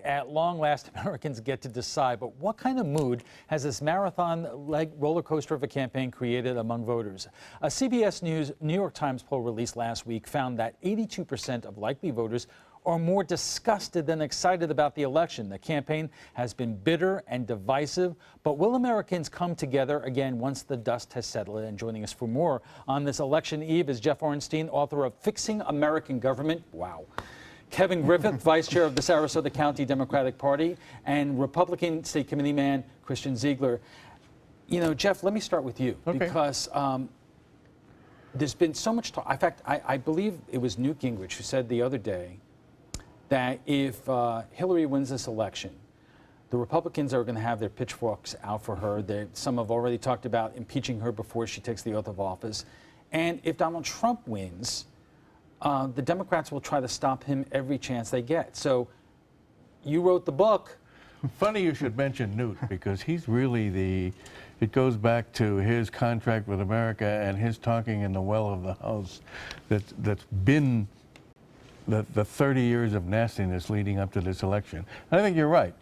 at long last, Americans get to decide. But what kind of mood has this marathon-like roller coaster of a campaign created among voters? A CBS News New York Times poll released last week found that 82% of likely voters are more disgusted than excited about the election. The campaign has been bitter and divisive, but will Americans come together again once the dust has settled? And joining us for more on this election eve is Jeff Orenstein, author of Fixing American Government. Wow. Kevin Griffith, Vice Chair of the Sarasota County Democratic Party, and Republican State Committeeman Christian Ziegler. You know, Jeff, let me start with you, because there's been so much talk. In fact, I believe it was Newt Gingrich who said the other day that if Hillary wins this election, the Republicans are going to have their pitchforks out for her. Some have already talked about impeaching her before she takes the oath of office. And if Donald Trump wins, the Democrats will try to stop him every chance they get. So you wrote the book. Funny you should mention Newt, because he's really it goes back to his contract with America and his talking in the well of the House that's been the 30 years of nastiness leading up to this election. And I think you're right.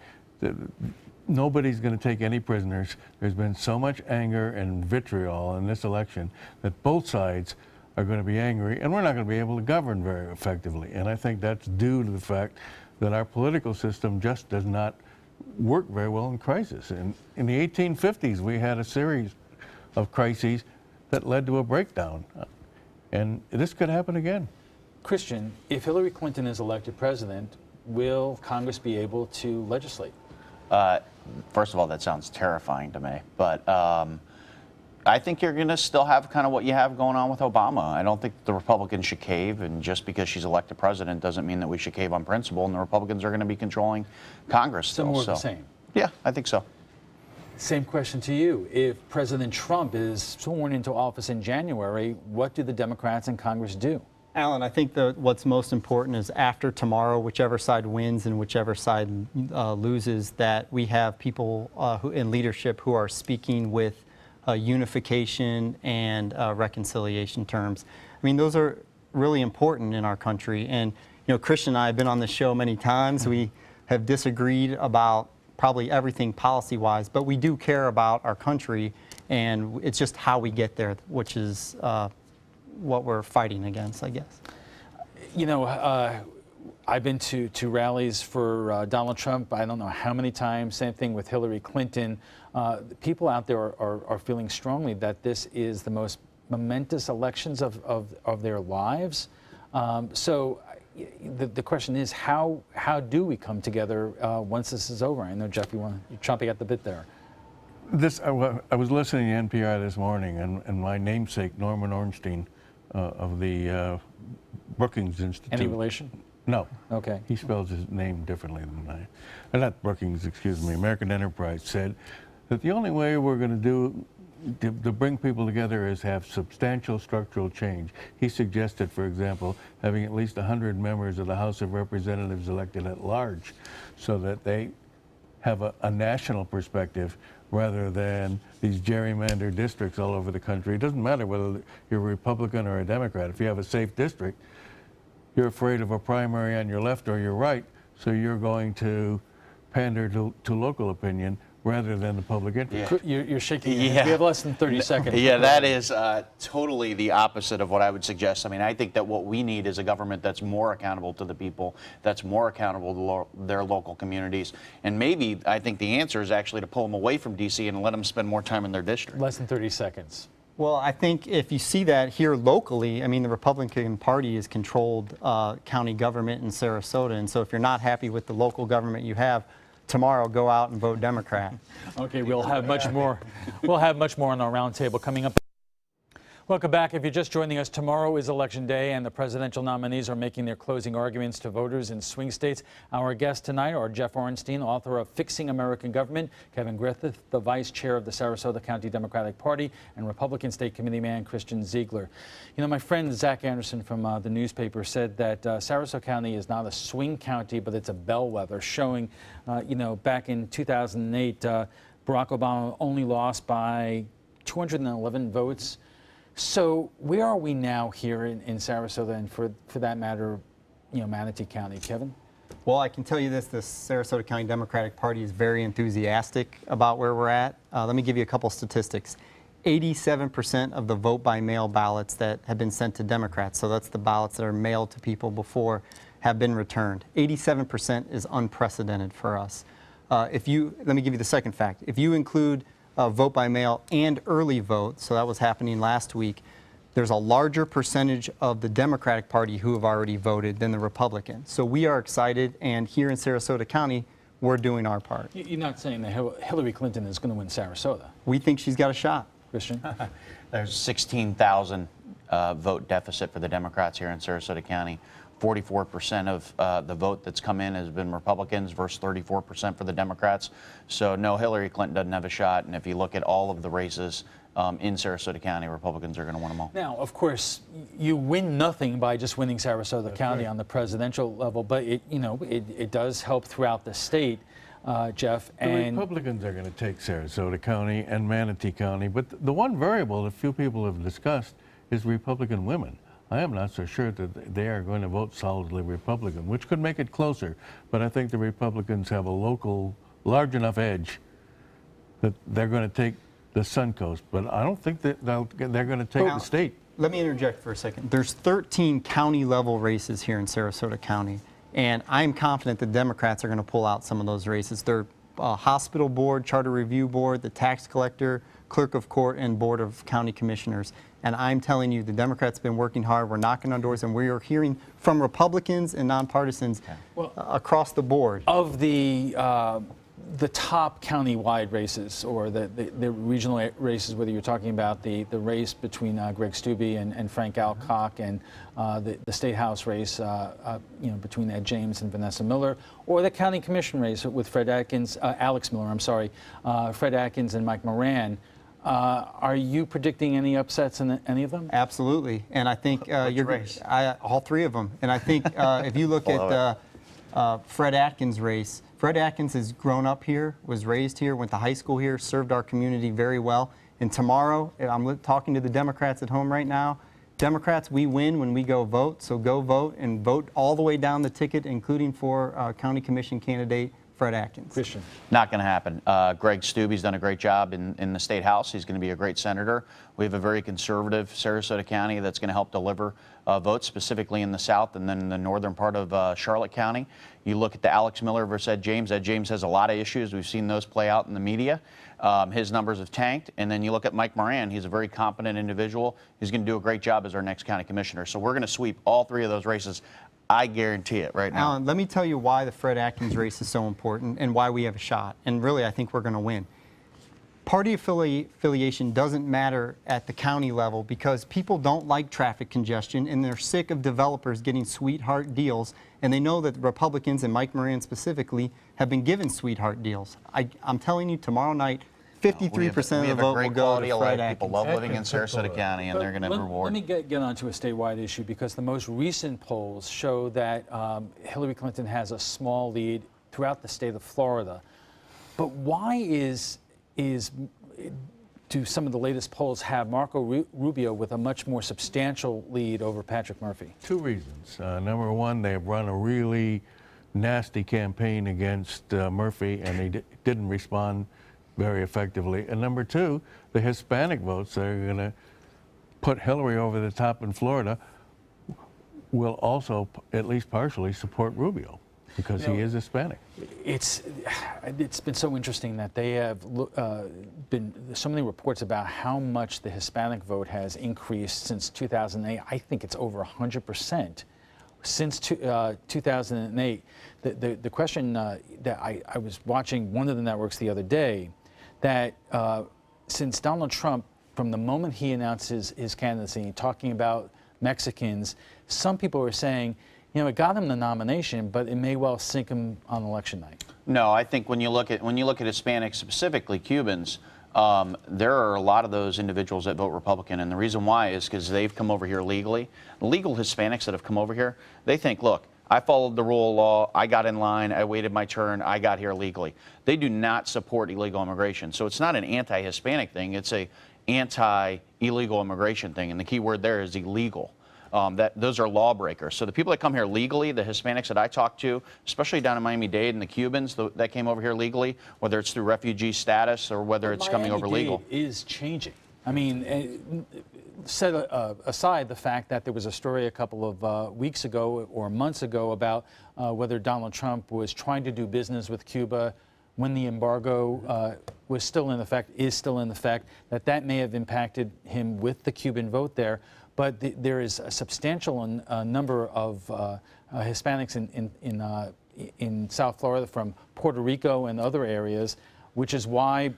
Nobody's going to take any prisoners. There's been so much anger and vitriol in this election that both sides are going to be angry, and we're not going to be able to govern very effectively. And I think that's due to the fact that our political system just does not work very well in crisis. And in the 1850s, we had a series of crises that led to a breakdown. And this could happen again. Christian, if Hillary Clinton is elected president, will Congress be able to legislate? First of all, that sounds terrifying to me. But I think you're going to still have kind of what you have going on with Obama. I don't think the Republicans should cave, and just because she's elected president doesn't mean that we should cave on principle, and the Republicans are going to be controlling Congress still. So more of the same? Yeah, I think so. Same question to you. If President Trump is sworn into office in January, what do the Democrats in Congress do? Alan, I think what's most important is after tomorrow, whichever side wins and whichever side loses, that we have people in leadership who are speaking with unification and reconciliation terms. I mean, those are really important in our country. And, you know, Christian and I have been on this show many times. We have disagreed about probably everything policy-wise, but we do care about our country, and it's just how we get there, which is what we're fighting against, I guess. You know, I've been to rallies for Donald Trump, I don't know how many times, same thing with Hillary Clinton. People out there are feeling strongly that this is the most momentous elections of their lives. So the question is, how do we come together once this is over? I know, Jeff, you're chomping at the bit there. I was listening to NPR this morning, and my namesake, Norman Ornstein, of the Brookings Institute. Any relation? No. Okay. He spells his name differently than I. Not Brookings, excuse me. American Enterprise said that the only way we're going to bring people together is have substantial structural change. He suggested, for example, having at least 100 members of the House of Representatives elected at large, so that they have a national perspective rather than these gerrymandered districts all over the country. It doesn't matter whether you're a Republican or a Democrat. If you have a safe district, you're afraid of a primary on your left or your right, so you're going to pander to local opinion rather than the public interest. Yeah. You're shaking your head. We have less than 30 seconds. Yeah, that is totally the opposite of what I would suggest. I mean, I think that what we need is a government that's more accountable to the people, that's more accountable to their local communities. And maybe, I think the answer is actually to pull them away from D.C. and let them spend more time in their district. Less than 30 seconds. Well, I think if you see that here locally, I mean, the Republican Party has controlled county government in Sarasota. And so if you're not happy with the local government you have, tomorrow go out and vote Democrat. Okay, we'll have much more. We'll have much more on our roundtable coming up. Welcome back. If you're just joining us, tomorrow is Election Day, and the presidential nominees are making their closing arguments to voters in swing states. Our guests tonight are Jeff Orenstein, author of Fixing American Government, Kevin Griffith, the Vice Chair of the Sarasota County Democratic Party, and Republican State Committeeman Christian Ziegler. You know, my friend Zach Anderson from the newspaper said that Sarasota County is not a swing county, but it's a bellwether, showing, you know, back in 2008, Barack Obama only lost by 211 votes. So where are we now here in Sarasota, and for that matter, you know, Manatee County, Kevin? Well, I can tell you this, the Sarasota County Democratic Party is very enthusiastic about where we're at. Let me give you a couple statistics. 87% of the vote by mail ballots that have been sent to Democrats, so that's the ballots that are mailed to people before, have been returned. 87% is unprecedented for us. Let me give you the second fact. If you include vote by mail and early vote, so that was happening last week, there's a larger percentage of the Democratic Party who have already voted than the Republicans. So we are excited, and here in Sarasota County, we're doing our part. You're not saying that Hillary Clinton is going to win Sarasota? We think she's got a shot. Christian? There's 16,000 vote deficit for the Democrats here in Sarasota County. 44% of the vote that's come in has been Republicans versus 34% for the Democrats. So no, Hillary Clinton doesn't have a shot. And if you look at all of the races in Sarasota County, Republicans are going to win them all. Now, of course, you win nothing by just winning Sarasota County on the presidential level, but it does help throughout the state, Jeff. The Republicans are going to take Sarasota County and Manatee County, but the one variable that few people have discussed is Republican women. I am not so sure that they are going to vote solidly Republican, which could make it closer, but I think the Republicans have a local, large enough edge that they're going to take the Suncoast, but I don't think that they're going to take the state. Let me interject for a second. There's 13 county level races here in Sarasota County, and I'm confident the Democrats are going to pull out some of those races. They're hospital board, charter review board, the tax collector, clerk of court, and board of county commissioners. And I'm telling you, the Democrats have been working hard. We're knocking on doors, and we are hearing from Republicans and nonpartisans across the board. Of the top county-wide races or the regional races, whether you're talking about the race between Greg Stubbe and Frank Alcock, and the State House race between Ed James and Vanessa Miller, or the county commission race with Fred Atkins, Alex Miller, I'm sorry, Fred Atkins and Mike Moran, are you predicting any upsets in any of them? Absolutely, and I think all three of them. And I think if you look at Fred Atkins' race, Fred Atkins has grown up here, was raised here, went to high school here, served our community very well. And tomorrow, I'm talking to the Democrats at home right now. Democrats, we win when we go vote, so go vote and vote all the way down the ticket, including for county commission candidate Fred Atkins. Christian. Not going to happen. Greg Stubbe's done a great job in the State House. He's going to be a great senator. We have a very conservative Sarasota County that's going to help deliver votes, specifically in the south and then the northern part of Charlotte County. You look at the Alex Miller versus Ed James. Ed James has a lot of issues. We've seen those play out in the media. His numbers have tanked. And then you look at Mike Moran. He's a very competent individual. He's going to do a great job as our next county commissioner. So we're going to sweep all three of those races. I guarantee it right now. Alan, let me tell you why the Fred Atkins race is so important and why we have a shot. And really, I think we're going to win. Party affiliation doesn't matter at the county level because people don't like traffic congestion and they're sick of developers getting sweetheart deals. And they know that the Republicans and Mike Moran specifically have been given sweetheart deals. I'm telling you, tomorrow night, 53% of the vote will go to Fred Atkins. People love living in Sarasota County, and they're going to reward. Let me get on to a statewide issue, because the most recent polls show that Hillary Clinton has a small lead throughout the state of Florida. But why do some of the latest polls have Marco Rubio with a much more substantial lead over Patrick Murphy? Two reasons. Number one, they have run a really nasty campaign against Murphy, and he didn't respond very effectively. And number two, the Hispanic votes that are going to put Hillary over the top in Florida will also, at least partially, support Rubio because he is Hispanic. It's been so interesting that they have been so many reports about how much the Hispanic vote has increased since 2008. I think it's over 100%. Since 2008, the question that I was watching one of the networks the other day, that since Donald Trump, from the moment he announced his candidacy, talking about Mexicans, some people are saying, it got him the nomination, but it may well sink him on election night. No, I think when you look at Hispanics, specifically Cubans, there are a lot of those individuals that vote Republican, and the reason why is because they've come over here legally. Legal Hispanics that have come over here, they think, look, I followed the rule of law, I got in line, I waited my turn, I got here legally. They do not support illegal immigration. So it's not an anti-Hispanic thing, it's a anti-illegal immigration thing, and the key word there is illegal. those are lawbreakers. So the people that come here legally, the Hispanics that I talk to, especially down in Miami-Dade, and the Cubans that came over here legally, whether it's through refugee status or whether it's coming over legal. Miami-Dade is changing. I mean, set aside the fact that there was a story a couple of weeks ago or months ago about whether Donald Trump was trying to do business with Cuba when the embargo was still in effect, is still in effect, that may have impacted him with the Cuban vote there. But there is a substantial number of Hispanics in South Florida, from Puerto Rico and other areas, which is why,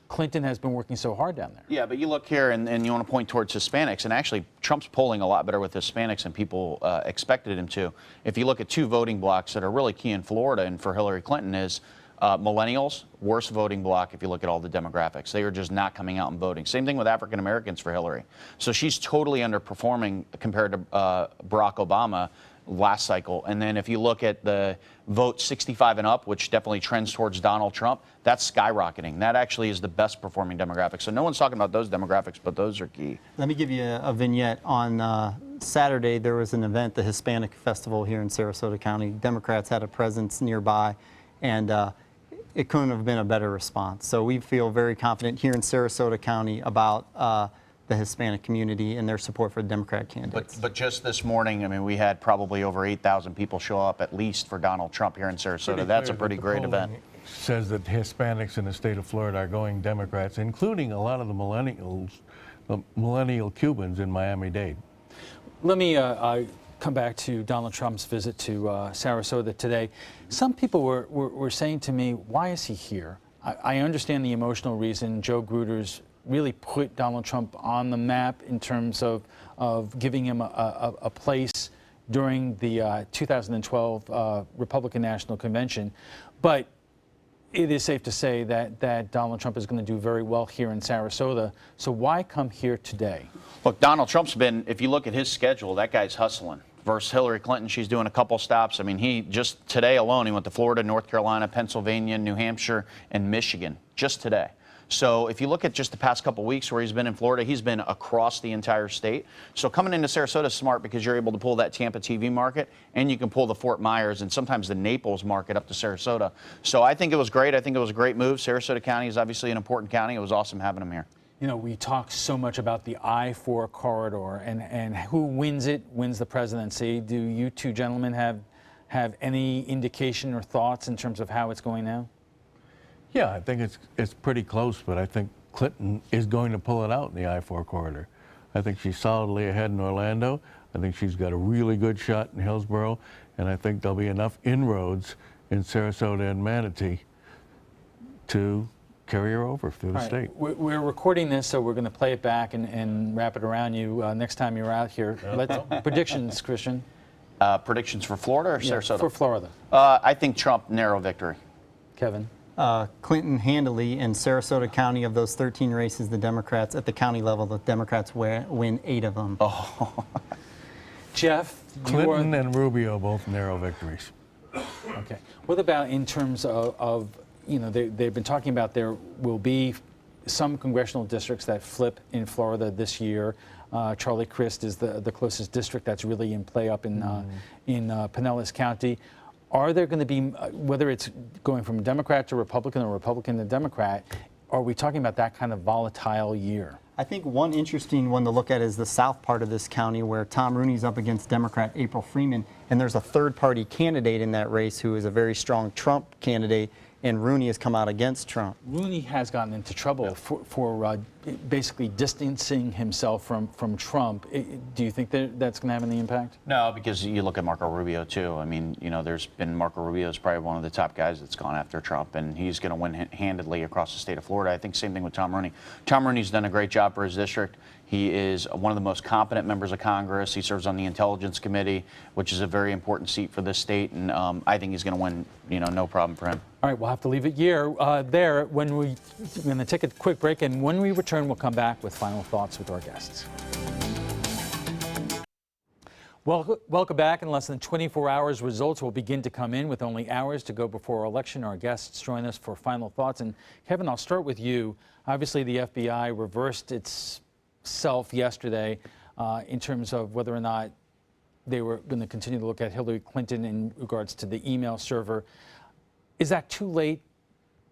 Clinton has been working so hard down there. Yeah, but you look here and you want to point towards Hispanics, and actually Trump's polling a lot better with Hispanics than people expected him to. If you look at two voting blocks that are really key in Florida and for Hillary Clinton is millennials, worst voting block if you look at all the demographics. They are just not coming out and voting. Same thing with African Americans for Hillary. So she's totally underperforming compared to Barack Obama last cycle. And then if you look at the vote 65 and up, which definitely trends towards Donald Trump, that's skyrocketing. That actually is the best performing demographic. So no one's talking about those demographics, but those are key. Let me give you a vignette. On Saturday, there was an event, the Hispanic Festival here in Sarasota County. Democrats had a presence nearby, and it couldn't have been a better response. So we feel very confident here in Sarasota County about the Hispanic community and their support for the Democrat candidates. But just this morning, I mean, we had probably over 8,000 people show up at least for Donald Trump here in Sarasota. That's a pretty great event. Says that Hispanics in the state of Florida are going Democrats, including a lot of the millennial Cubans in Miami-Dade. Let me come back to Donald Trump's visit to Sarasota today. Some people were saying to me, why is he here? I understand the emotional reason. Joe Gruder's really put Donald Trump on the map in terms of giving him a place during the 2012 Republican National Convention. But it is safe to say that Donald Trump is going to do very well here in Sarasota. So why come here today? Look, Donald Trump's been, if you look at his schedule, that guy's hustling. Versus Hillary Clinton, she's doing a couple stops. I mean, he just today alone, he went to Florida, North Carolina, Pennsylvania, New Hampshire, and Michigan, just today. So if you look at just the past couple weeks where he's been in Florida, he's been across the entire state. So coming into Sarasota is smart because you're able to pull that Tampa TV market, and you can pull the Fort Myers and sometimes the Naples market up to Sarasota. So I think it was great. I think it was a great move. Sarasota County is obviously an important county. It was awesome having him here. You know, we talk so much about the I-4 corridor and who wins it, wins the presidency. Do you two gentlemen have any indication or thoughts in terms of how it's going now? Yeah, I think it's pretty close, but I think Clinton is going to pull it out in the I-4 corridor. I think she's solidly ahead in Orlando. I think she's got a really good shot in Hillsborough, and I think there'll be enough inroads in Sarasota and Manatee to carry her over through the state. We're recording this, so we're going to play it back and wrap it around you next time you're out here. Predictions, Christian. Predictions for Florida or Sarasota? For Florida. I think Trump, narrow victory. Kevin. Clinton handily in Sarasota County. Of those 13 races, the Democrats at the county level, the Democrats win 8 of them. Oh. Jeff. Clinton and Rubio both narrow victories. Okay. What about in terms of you know, they've been talking about there will be some congressional districts that flip in Florida this year. Charlie Crist is the closest district that's really in play up in Pinellas County. Are there going to be, whether it's going from Democrat to Republican or Republican to Democrat, are we talking about that kind of volatile year? I think one interesting one to look at is the south part of this county where Tom Rooney's up against Democrat April Freeman, and there's a third-party candidate in that race who is a very strong Trump candidate, and Rooney has come out against Trump. Rooney has gotten into trouble for basically distancing himself from Trump. Do you think that's going to have any impact? No, because you look at Marco Rubio, too. I mean, you know, Marco Rubio is probably one of the top guys that's gone after Trump, and he's going to win handedly across the state of Florida. I think same thing with Tom Rooney. Tom Rooney's done a great job for his district. He is one of the most competent members of Congress. He serves on the Intelligence Committee, which is a very important seat for this state, and I think he's going to win, you know, no problem for him. All right, we'll have to leave it there. We're going to take a quick break, and when we return, we'll come back with final thoughts with our guests. Welcome back. In less than 24 hours, results will begin to come in with only hours to go before our election. Our guests join us for final thoughts. And Kevin, I'll start with you. Obviously, the FBI reversed itself yesterday in terms of whether or not they were going to continue to look at Hillary Clinton in regards to the email server. Is that too late?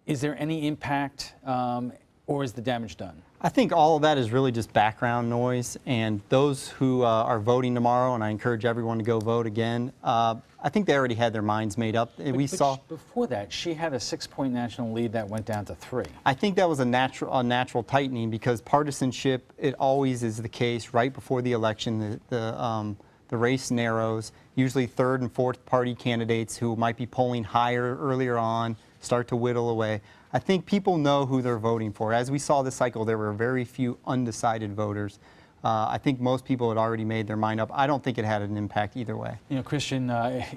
Is there any impact, or is the damage done? I think all of that is really just background noise, and those who are voting tomorrow, and I encourage everyone to go vote again, I think they already had their minds made up. Before that, she had a 6-point national lead that went down to 3. I think that was a natural tightening, because partisanship, it always is the case right before the election. The race narrows. Usually third and fourth party candidates who might be polling higher earlier on start to whittle away. I think people know who they're voting for. As we saw this cycle, there were very few undecided voters. I think most people had already made their mind up. I don't think it had an impact either way. You know, Christian,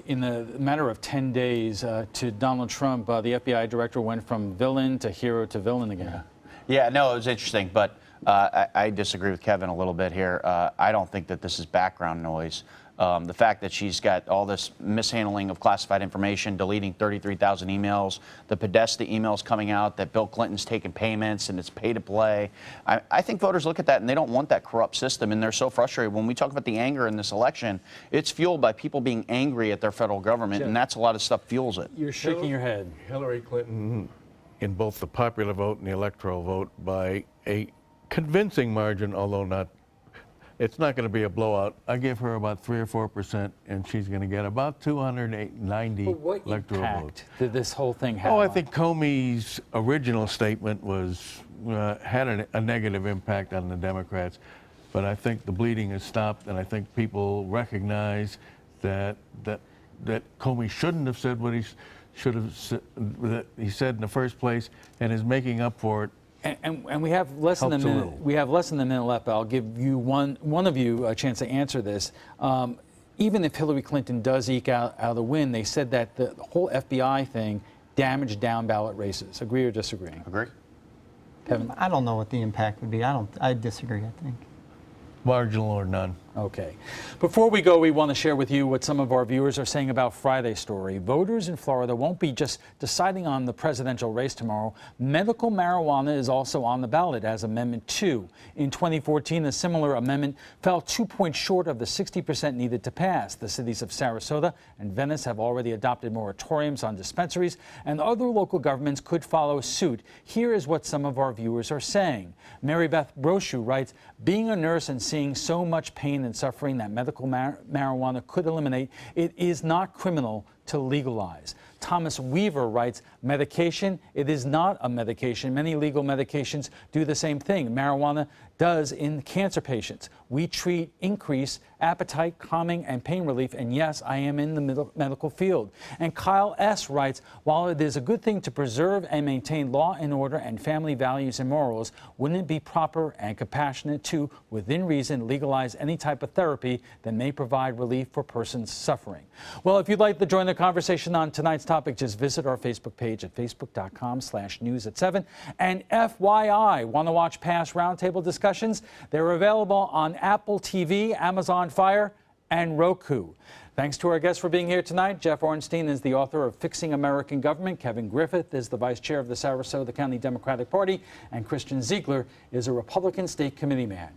in the matter of 10 days to Donald Trump, the FBI director went from villain to hero to villain again. Yeah, no, it was interesting, but I disagree with Kevin a little bit here. I don't think that this is background noise. The fact that she's got all this mishandling of classified information, deleting 33,000 emails, the Podesta emails coming out that Bill Clinton's taking payments and it's pay to play. I think voters look at that and they don't want that corrupt system, and they're so frustrated. When we talk about the anger in this election, it's fueled by people being angry at their federal government, and that's a lot of stuff fuels it. You're shaking your head. Hillary Clinton, in both the popular vote and the electoral vote, by a convincing margin, although not, it's not going to be a blowout. I give her about 3 or 4%, and she's going to get about 290 what electoral votes. Impact did this whole thing have? Oh, I think Comey's original statement was had a negative impact on the Democrats, but I think the bleeding has stopped, and I think people recognize that Comey shouldn't have said what he should have that he said in the first place, and is making up for it. And we have less than a minute. We have less than a minute left. But I'll give you one of you a chance to answer this. Even if Hillary Clinton does eke out a win, they said that the whole FBI thing damaged down ballot races. Agree or disagree? Agree. Kevin? I don't know what the impact would be. I disagree, I think. Marginal or none. Okay. Before we go, we want to share with you what some of our viewers are saying about Friday's story. Voters in Florida won't be just deciding on the presidential race tomorrow. Medical marijuana is also on the ballot as Amendment 2. In 2014, a similar amendment fell 2 points short of the 60% needed to pass. The cities of Sarasota and Venice have already adopted moratoriums on dispensaries, and other local governments could follow suit. Here is what some of our viewers are saying. Mary Beth Brochu writes, being a nurse and seeing so much pain and suffering that medical marijuana could eliminate, it is not criminal to legalize. Thomas Weaver writes, medication, it is not a medication. Many legal medications do the same thing. Marijuana does in cancer patients. We treat increase appetite, calming, and pain relief, and yes, I am in the medical field. And Kyle S. writes, while it is a good thing to preserve and maintain law and order and family values and morals, wouldn't it be proper and compassionate to, within reason, legalize any type of therapy that may provide relief for persons suffering? Well, if you'd like to join the conversation on tonight's topic, just visit our Facebook page at facebook.com/news7. And FYI, want to watch past Roundtable discussions? They're available on Apple TV, Amazon Fire, and Roku. Thanks to our guests for being here tonight. Jeff Ornstein is the author of Fixing American Government. Kevin Griffith is the vice chair of the Sarasota County Democratic Party. And Christian Ziegler is a Republican state committee man.